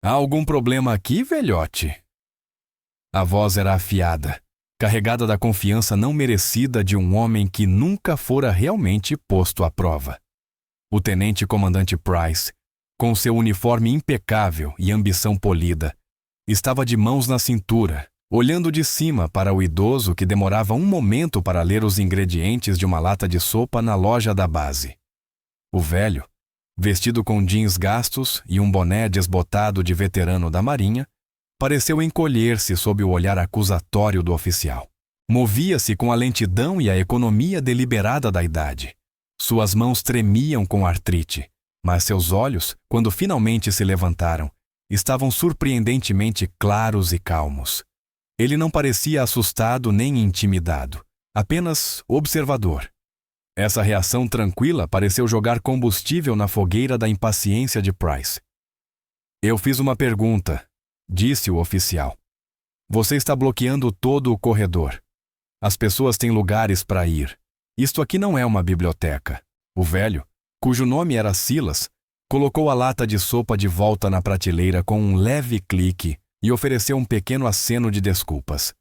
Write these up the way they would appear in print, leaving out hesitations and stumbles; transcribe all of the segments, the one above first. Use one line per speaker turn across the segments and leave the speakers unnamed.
Há algum problema aqui, velhote? A voz era afiada, carregada da confiança não merecida de um homem que nunca fora realmente posto à prova. O tenente-comandante Price, com seu uniforme impecável e ambição polida, estava de mãos na cintura, olhando de cima para o idoso que demorava um momento para ler os ingredientes de uma lata de sopa na loja da base. O velho, vestido com jeans gastos e um boné desbotado de veterano da Marinha, pareceu encolher-se sob o olhar acusatório do oficial. Movia-se com a lentidão e a economia deliberada da idade. Suas mãos tremiam com artrite, mas seus olhos, quando finalmente se levantaram, estavam surpreendentemente claros e calmos. Ele não parecia assustado nem intimidado, apenas observador. Essa reação tranquila pareceu jogar combustível na fogueira da impaciência de Price. "Eu fiz uma pergunta", disse o oficial. "Você está bloqueando todo o corredor. As pessoas têm lugares para ir. Isto aqui não é uma biblioteca." O velho, cujo nome era Silas, colocou a lata de sopa de volta na prateleira com um leve clique e ofereceu um pequeno aceno de desculpas.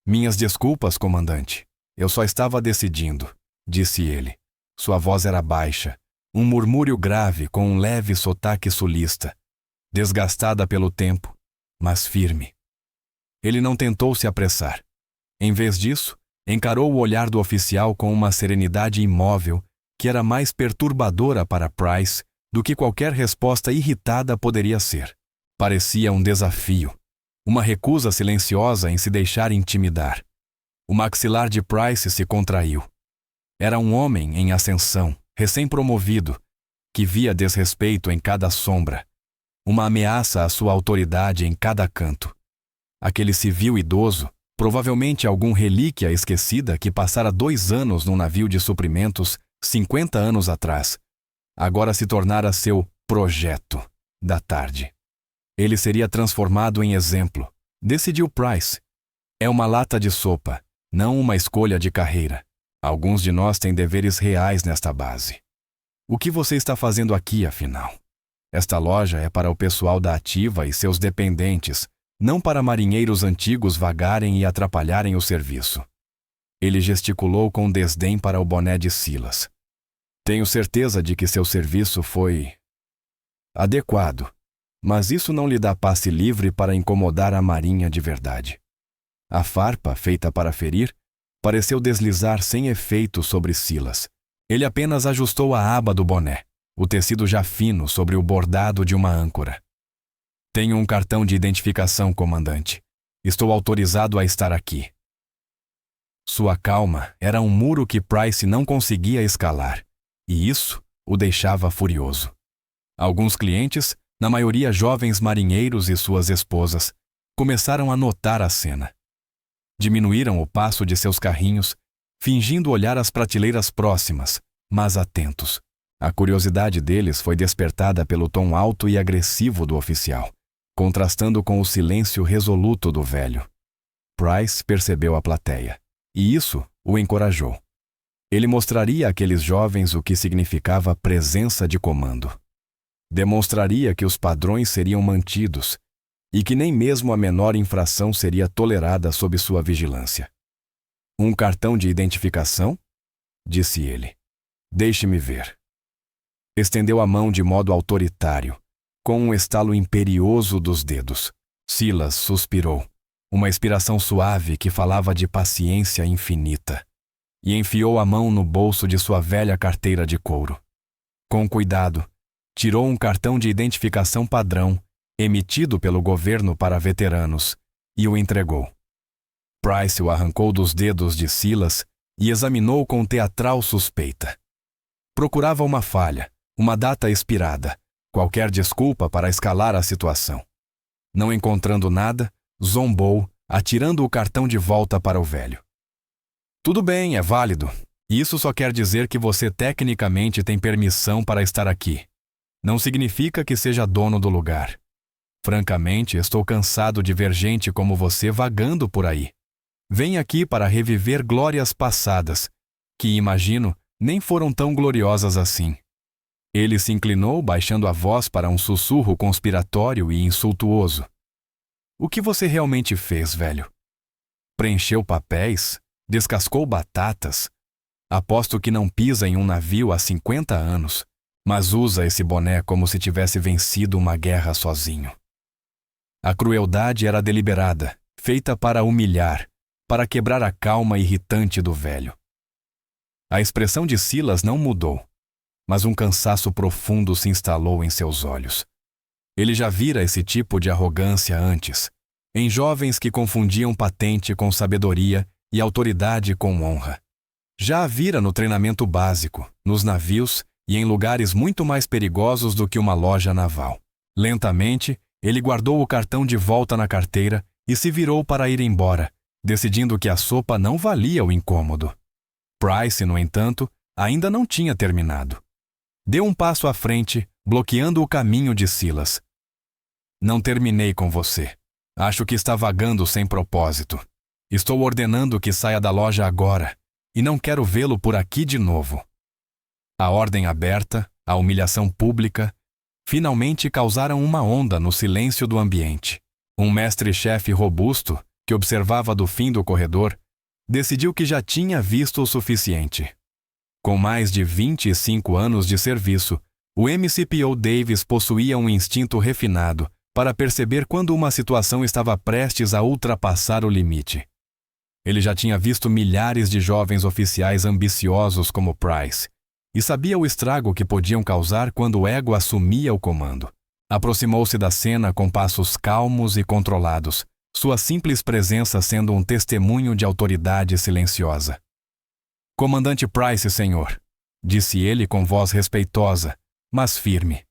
"Minhas desculpas, comandante. Eu só estava decidindo", disse ele. Sua voz era baixa, um murmúrio grave com um leve sotaque sulista, desgastada pelo tempo, mas firme. Ele não tentou se apressar. Em vez disso, encarou o olhar do oficial com uma serenidade imóvel que era mais perturbadora para Price do que qualquer resposta irritada poderia ser. Parecia um desafio, uma recusa silenciosa em se deixar intimidar. O maxilar de Price se contraiu. Era um homem em ascensão, recém-promovido, que via desrespeito em cada sombra, uma ameaça à sua autoridade em cada canto. Aquele civil idoso, provavelmente algum relíquia esquecida que passara 2 anos num navio de suprimentos 50 anos atrás, agora se tornara seu projeto da tarde. Ele seria transformado em exemplo, decidiu Price. É uma lata de sopa, não uma escolha de carreira. Alguns de nós têm deveres reais nesta base. O que você está fazendo aqui, afinal? Esta loja é para o pessoal da ativa e seus dependentes, não para marinheiros antigos vagarem e atrapalharem o serviço. Ele gesticulou com desdém para o boné de Silas. Tenho certeza de que seu serviço foi adequado, mas isso não lhe dá passe livre para incomodar a marinha de verdade. A farpa, feita para ferir, pareceu deslizar sem efeito sobre Silas. Ele apenas ajustou a aba do boné, o tecido já fino sobre o bordado de uma âncora. Tenho um cartão de identificação, comandante. Estou autorizado a estar aqui. Sua calma era um muro que Price não conseguia escalar, e isso o deixava furioso. Alguns clientes, na maioria jovens marinheiros e suas esposas, começaram a notar a cena. Diminuíram o passo de seus carrinhos, fingindo olhar as prateleiras próximas, mas atentos. A curiosidade deles foi despertada pelo tom alto e agressivo do oficial, contrastando com o silêncio resoluto do velho. Price percebeu a plateia, e isso o encorajou. Ele mostraria àqueles jovens o que significava presença de comando. Demonstraria que os padrões seriam mantidos e que nem mesmo a menor infração seria tolerada sob sua vigilância. Um cartão de identificação? Disse ele. Deixe-me ver. Estendeu a mão de modo autoritário, com um estalo imperioso dos dedos. Silas suspirou, uma expiração suave que falava de paciência infinita, e enfiou a mão no bolso de sua velha carteira de couro. Com cuidado, tirou um cartão de identificação padrão, emitido pelo governo para veteranos, e o entregou. Price o arrancou dos dedos de Silas e examinou com teatral suspeita. Procurava uma falha, uma data expirada, qualquer desculpa para escalar a situação. Não encontrando nada, zombou, atirando o cartão de volta para o velho. Tudo bem, é válido. Isso só quer dizer que você tecnicamente tem permissão para estar aqui. Não significa que seja dono do lugar. Francamente, estou cansado de ver gente como você vagando por aí. Vem aqui para reviver glórias passadas, que, imagino, nem foram tão gloriosas assim. Ele se inclinou, baixando a voz para um sussurro conspiratório e insultuoso. O que você realmente fez, velho? Preencheu papéis? Descascou batatas? Aposto que não pisa em um navio há 50 anos, mas usa esse boné como se tivesse vencido uma guerra sozinho. A crueldade era deliberada, feita para humilhar, para quebrar a calma irritante do velho. A expressão de Silas não mudou, mas um cansaço profundo se instalou em seus olhos. Ele já vira esse tipo de arrogância antes, em jovens que confundiam patente com sabedoria e autoridade com honra. Já a vira no treinamento básico, nos navios e em lugares muito mais perigosos do que uma loja naval. Lentamente, ele guardou o cartão de volta na carteira e se virou para ir embora, decidindo que a sopa não valia o incômodo. Price, no entanto, ainda não tinha terminado. Deu um passo à frente, bloqueando o caminho de Silas. Não terminei com você. Acho que está vagando sem propósito. Estou ordenando que saia da loja agora, e não quero vê-lo por aqui de novo. A ordem aberta, a humilhação pública, finalmente causaram uma onda no silêncio do ambiente. Um mestre-chefe robusto, que observava do fim do corredor, decidiu que já tinha visto o suficiente. Com mais de 25 anos de serviço, o MCPO Davis possuía um instinto refinado para perceber quando uma situação estava prestes a ultrapassar o limite. Ele já tinha visto milhares de jovens oficiais ambiciosos como Price e sabia o estrago que podiam causar quando o ego assumia o comando. Aproximou-se da cena com passos calmos e controlados, sua simples presença sendo um testemunho de autoridade silenciosa. Comandante Price, senhor, disse ele com voz respeitosa, mas firme.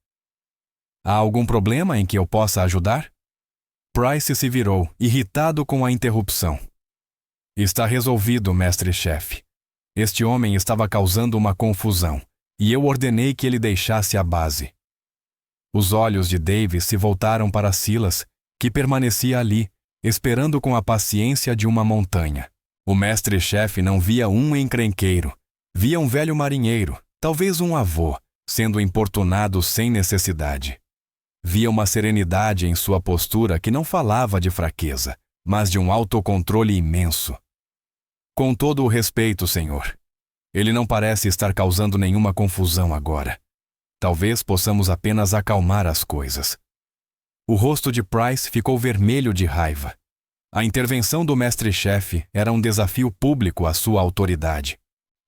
Há algum problema em que eu possa ajudar? Price se virou, irritado com a interrupção. Está resolvido, mestre-chefe. Este homem estava causando uma confusão, e eu ordenei que ele deixasse a base. Os olhos de Davis se voltaram para Silas, que permanecia ali, esperando com a paciência de uma montanha. O mestre-chefe não via um encrenqueiro, via um velho marinheiro, talvez um avô, sendo importunado sem necessidade. Via uma serenidade em sua postura que não falava de fraqueza, mas de um autocontrole imenso. Com todo o respeito, senhor, ele não parece estar causando nenhuma confusão agora. Talvez possamos apenas acalmar as coisas. O rosto de Price ficou vermelho de raiva. A intervenção do mestre-chefe era um desafio público à sua autoridade.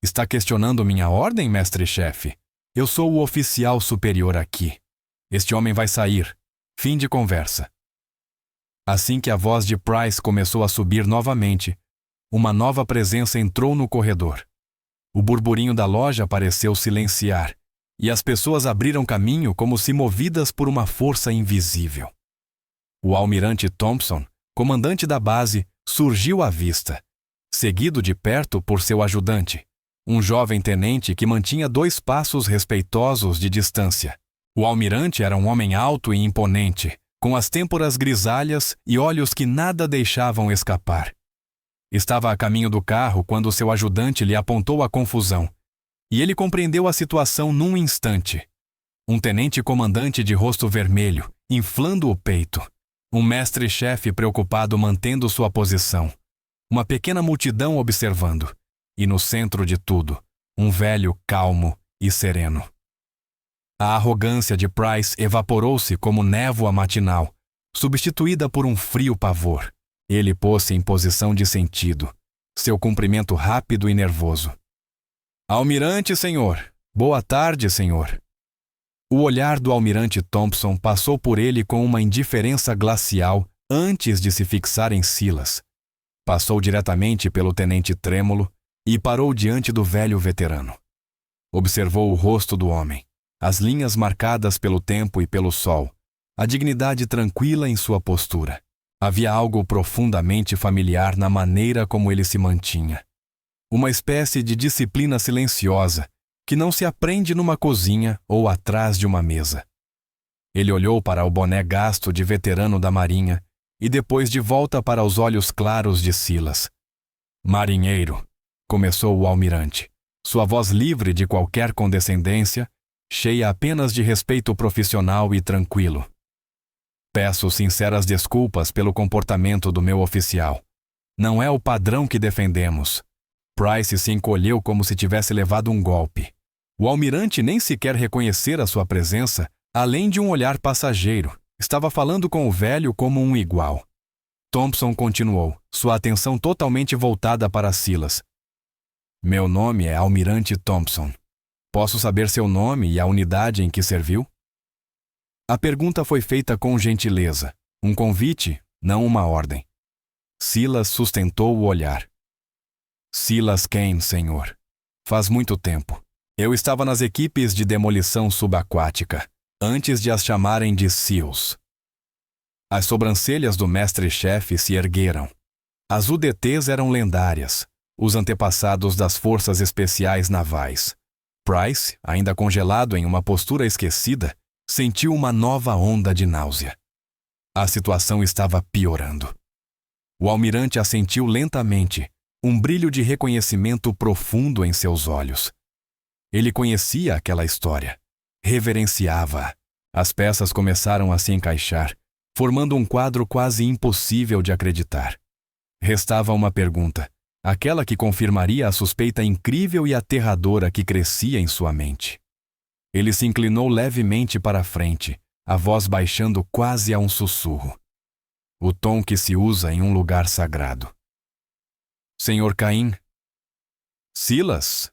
Está questionando minha ordem, mestre-chefe? Eu sou o oficial superior aqui. Este homem vai sair. Fim de conversa. Assim que a voz de Price começou a subir novamente, uma nova presença entrou no corredor. O burburinho da loja pareceu silenciar, e as pessoas abriram caminho como se movidas por uma força invisível. O almirante Thompson, comandante da base, surgiu à vista, seguido de perto por seu ajudante, um jovem tenente que mantinha 2 passos respeitosos de distância. O almirante era um homem alto e imponente, com as têmporas grisalhas e olhos que nada deixavam escapar. Estava a caminho do carro quando seu ajudante lhe apontou a confusão, e ele compreendeu a situação num instante. Um tenente-comandante de rosto vermelho, inflando o peito. Um mestre-chefe preocupado mantendo sua posição. Uma pequena multidão observando. E no centro de tudo, um velho calmo e sereno. A arrogância de Price evaporou-se como névoa matinal, substituída por um frio pavor. Ele pôs-se em posição de sentido, seu cumprimento rápido e nervoso. Almirante, senhor. Boa tarde, senhor. O olhar do almirante Thompson passou por ele com uma indiferença glacial antes de se fixar em Silas. Passou diretamente pelo tenente trêmulo e parou diante do velho veterano. Observou o rosto do homem, as linhas marcadas pelo tempo e pelo sol, a dignidade tranquila em sua postura. Havia algo profundamente familiar na maneira como ele se mantinha. Uma espécie de disciplina silenciosa que não se aprende numa cozinha ou atrás de uma mesa. Ele olhou para o boné gasto de veterano da marinha e depois de volta para os olhos claros de Silas. Marinheiro, começou o almirante, sua voz livre de qualquer condescendência, cheia apenas de respeito profissional e tranquilo. Peço sinceras desculpas pelo comportamento do meu oficial. Não é o padrão que defendemos. Price se encolheu como se tivesse levado um golpe. O almirante nem sequer reconhecera sua presença, além de um olhar passageiro. Estava falando com o velho como um igual. Thompson continuou, sua atenção totalmente voltada para Silas. Meu nome é Almirante Thompson. Posso saber seu nome e a unidade em que serviu? A pergunta foi feita com gentileza. Um convite, não uma ordem. Silas sustentou o olhar. Silas Kane, senhor. Faz muito tempo. Eu estava nas equipes de demolição subaquática, antes de as chamarem de SEALs. As sobrancelhas do mestre-chefe se ergueram. As UDTs eram lendárias, os antepassados das forças especiais navais. Price, ainda congelado em uma postura esquecida, sentiu uma nova onda de náusea. A situação estava piorando. O almirante assentiu lentamente, um brilho de reconhecimento profundo em seus olhos. Ele conhecia aquela história, reverenciava-a. As peças começaram a se encaixar, formando um quadro quase impossível de acreditar. Restava uma pergunta, aquela que confirmaria a suspeita incrível e aterradora que crescia em sua mente. Ele se inclinou levemente para a frente, a voz baixando quase a um sussurro. O tom que se usa em um lugar sagrado. Senhor Cain? Silas?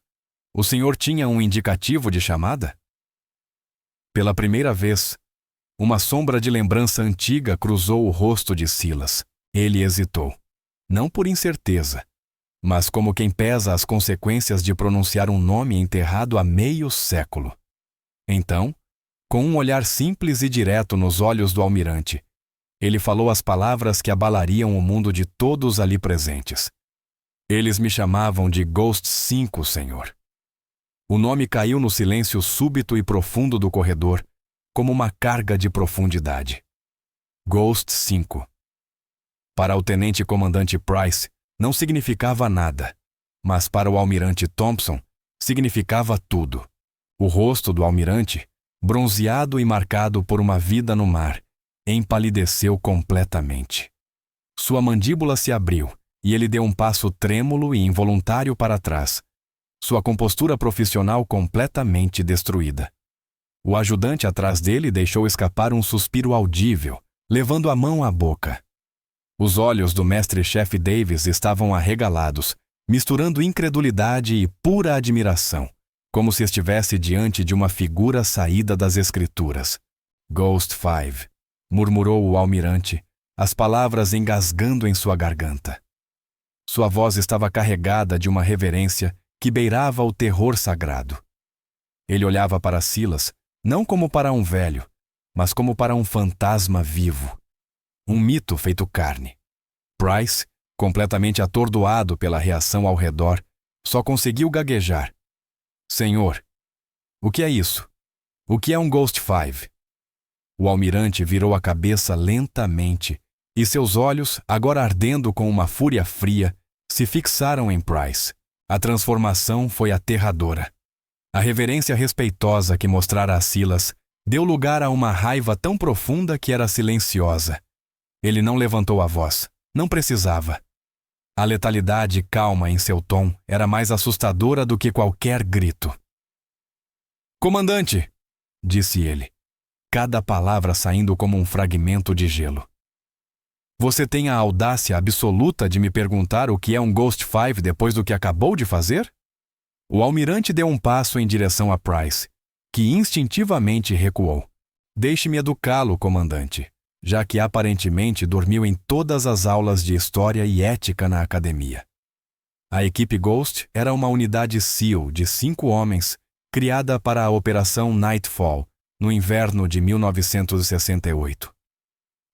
O senhor tinha um indicativo de chamada? Pela primeira vez, uma sombra de lembrança antiga cruzou o rosto de Silas. Ele hesitou. Não por incerteza, mas como quem pesa as consequências de pronunciar um nome enterrado há meio século. Então, com um olhar simples e direto nos olhos do almirante, ele falou as palavras que abalariam o mundo de todos ali presentes. Eles me chamavam de Ghost 5, senhor. O nome caiu no silêncio súbito e profundo do corredor, como uma carga de profundidade. Ghost 5. Para o tenente-comandante Price, não significava nada, mas para o almirante Thompson, significava tudo. O rosto do almirante, bronzeado e marcado por uma vida no mar, empalideceu completamente. Sua mandíbula se abriu e ele deu um passo trêmulo e involuntário para trás, sua compostura profissional completamente destruída. O ajudante atrás dele deixou escapar um suspiro audível, levando a mão à boca. Os olhos do mestre-chefe Davis estavam arregalados, misturando incredulidade e pura admiração, como se estivesse diante de uma figura saída das escrituras. Ghost 5, murmurou o almirante, as palavras engasgando em sua garganta. Sua voz estava carregada de uma reverência que beirava o terror sagrado. Ele olhava para Silas, não como para um velho, mas como para um fantasma vivo. Um mito feito carne. Price, completamente atordoado pela reação ao redor, só conseguiu gaguejar. Senhor, o que é isso? O que é um Ghost 5? O almirante virou a cabeça lentamente e seus olhos, agora ardendo com uma fúria fria, se fixaram em Price. A transformação foi aterradora. A reverência respeitosa que mostrara a Silas deu lugar a uma raiva tão profunda que era silenciosa. Ele não levantou a voz. Não precisava. A letalidade calma em seu tom era mais assustadora do que qualquer grito. Comandante, disse ele, cada palavra saindo como um fragmento de gelo. Você tem a audácia absoluta de me perguntar o que é um Ghost 5 depois do que acabou de fazer? O almirante deu um passo em direção a Price, que instintivamente recuou. Deixe-me educá-lo, comandante, já que aparentemente dormiu em todas as aulas de história e ética na academia. A equipe Ghost era uma unidade SEAL de 5 homens, criada para a Operação Nightfall, no inverno de 1968.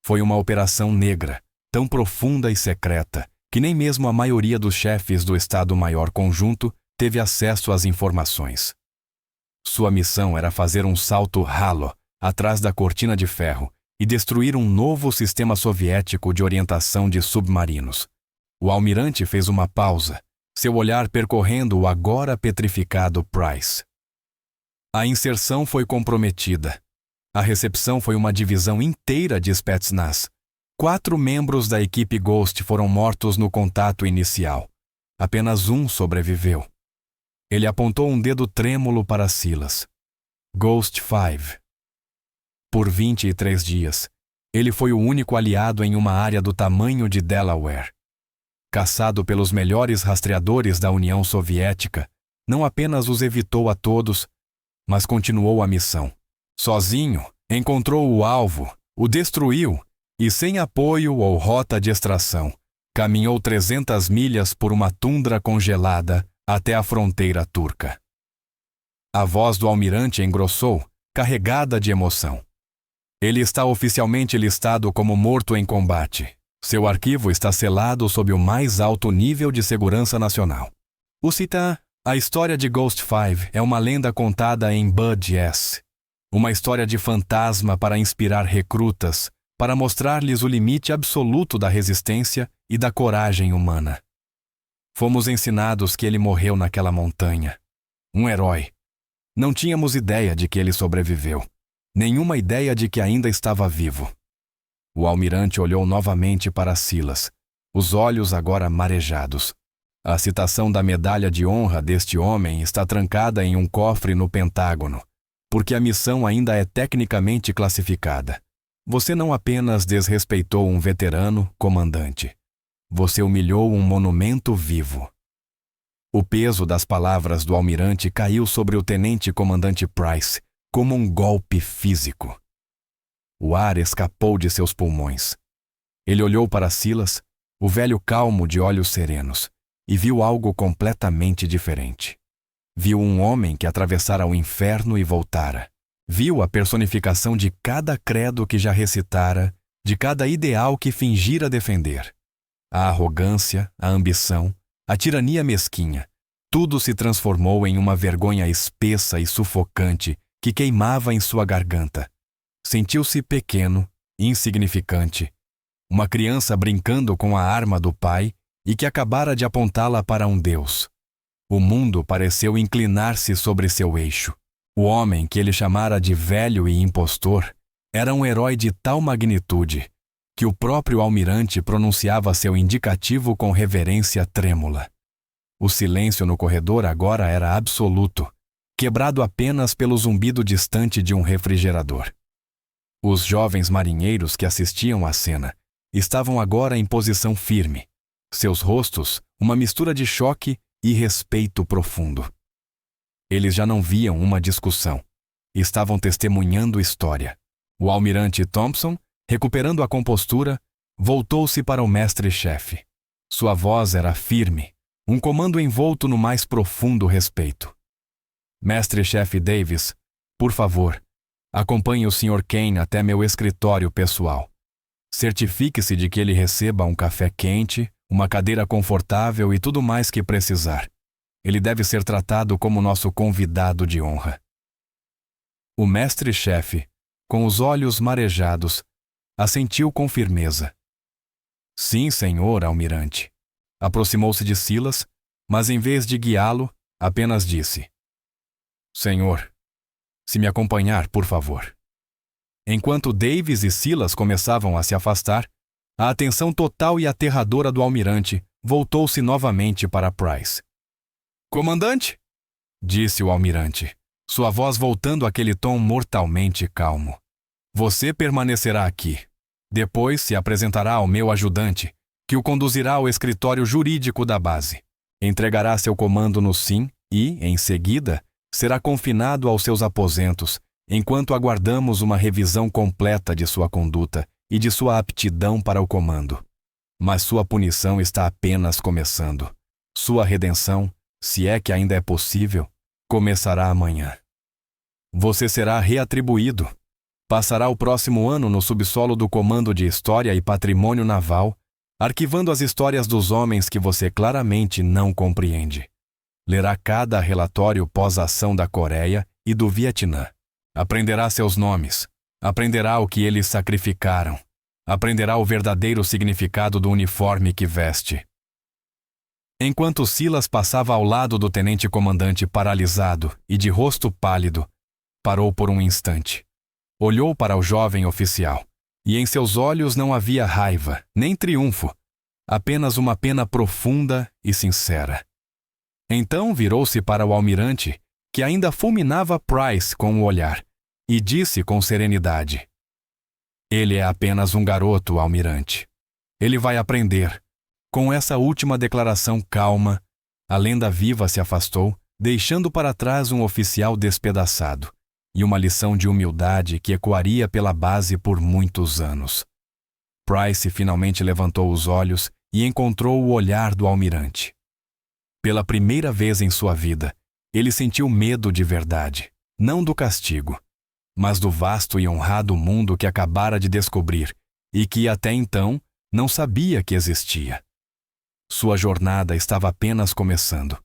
Foi uma operação negra, tão profunda e secreta, que nem mesmo a maioria dos chefes do Estado-Maior Conjunto teve acesso às informações. Sua missão era fazer um salto ralo atrás da cortina de ferro e destruir um novo sistema soviético de orientação de submarinos. O almirante fez uma pausa, seu olhar percorrendo o agora petrificado Price. A inserção foi comprometida. A recepção foi uma divisão inteira de Spetsnaz. 4 membros da equipe Ghost foram mortos no contato inicial. Apenas um sobreviveu. Ele apontou um dedo trêmulo para Silas. Ghost 5. Por 23 dias, ele foi o único aliado em uma área do tamanho de Delaware. Caçado pelos melhores rastreadores da União Soviética, não apenas os evitou a todos, mas continuou a missão. Sozinho, encontrou o alvo, o destruiu e, sem apoio ou rota de extração, caminhou 300 milhas por uma tundra congelada até a fronteira turca. A voz do almirante engrossou, carregada de emoção. Ele está oficialmente listado como morto em combate. Seu arquivo está selado sob o mais alto nível de segurança nacional. O cita, a história de Ghost 5 é uma lenda contada em Bud S. Uma história de fantasma para inspirar recrutas, para mostrar-lhes o limite absoluto da resistência e da coragem humana. Fomos ensinados que ele morreu naquela montanha. Um herói. Não tínhamos ideia de que ele sobreviveu. Nenhuma ideia de que ainda estava vivo. O almirante olhou novamente para Silas, os olhos agora marejados. A citação da medalha de honra deste homem está trancada em um cofre no Pentágono, porque a missão ainda é tecnicamente classificada. Você não apenas desrespeitou um veterano comandante. Você humilhou um monumento vivo. O peso das palavras do almirante caiu sobre o tenente-comandante Price como um golpe físico. O ar escapou de seus pulmões. Ele olhou para Silas, o velho calmo de olhos serenos, e viu algo completamente diferente. Viu um homem que atravessara o inferno e voltara. Viu a personificação de cada credo que já recitara, de cada ideal que fingira defender. A arrogância, a ambição, a tirania mesquinha, tudo se transformou em uma vergonha espessa e sufocante que queimava em sua garganta. Sentiu-se pequeno, insignificante, uma criança brincando com a arma do pai e que acabara de apontá-la para um Deus. O mundo pareceu inclinar-se sobre seu eixo. O homem que ele chamara de velho e impostor era um herói de tal magnitude que o próprio almirante pronunciava seu indicativo com reverência trêmula. O silêncio no corredor agora era absoluto, quebrado apenas pelo zumbido distante de um refrigerador. Os jovens marinheiros que assistiam à cena estavam agora em posição firme, seus rostos uma mistura de choque e respeito profundo. Eles já não viam uma discussão, estavam testemunhando história. O almirante Thompson, recuperando a compostura, voltou-se para o mestre-chefe. Sua voz era firme, um comando envolto no mais profundo respeito. Mestre-chefe Davis, por favor, acompanhe o Sr. Kane até meu escritório pessoal. Certifique-se de que ele receba um café quente, uma cadeira confortável e tudo mais que precisar. Ele deve ser tratado como nosso convidado de honra. O mestre-chefe, com os olhos marejados, assentiu com firmeza. Sim, senhor almirante. Aproximou-se de Silas, mas em vez de guiá-lo, apenas disse: Senhor, se me acompanhar, por favor. Enquanto Davis e Silas começavam a se afastar, a atenção total e aterradora do almirante voltou-se novamente para Price. Comandante? Disse o almirante, sua voz voltando àquele tom mortalmente calmo. Você permanecerá aqui. Depois se apresentará ao meu ajudante, que o conduzirá ao escritório jurídico da base. Entregará seu comando no SIM e, em seguida, será confinado aos seus aposentos, enquanto aguardamos uma revisão completa de sua conduta e de sua aptidão para o comando. Mas sua punição está apenas começando. Sua redenção, se é que ainda é possível, começará amanhã. Você será reatribuído. Passará o próximo ano no subsolo do Comando de História e Patrimônio Naval, arquivando as histórias dos homens que você claramente não compreende. Lerá cada relatório pós-ação da Coreia e do Vietnã. Aprenderá seus nomes. Aprenderá o que eles sacrificaram. Aprenderá o verdadeiro significado do uniforme que veste. Enquanto Silas passava ao lado do tenente-comandante paralisado e de rosto pálido, Parou por um instante. Olhou para o jovem oficial, e em seus olhos não havia raiva, nem triunfo, apenas uma pena profunda e sincera. Então virou-se para o almirante, que ainda fulminava Price com o olhar, e disse com serenidade: "Ele é apenas um garoto, almirante. Ele vai aprender." Com essa última declaração calma, a lenda viva se afastou, deixando para trás um oficial despedaçado e uma lição de humildade que ecoaria pela base por muitos anos. Price finalmente levantou os olhos e encontrou o olhar do almirante. Pela primeira vez em sua vida, ele sentiu medo de verdade, não do castigo, mas do vasto e honrado mundo que acabara de descobrir e que até então não sabia que existia. Sua jornada estava apenas começando,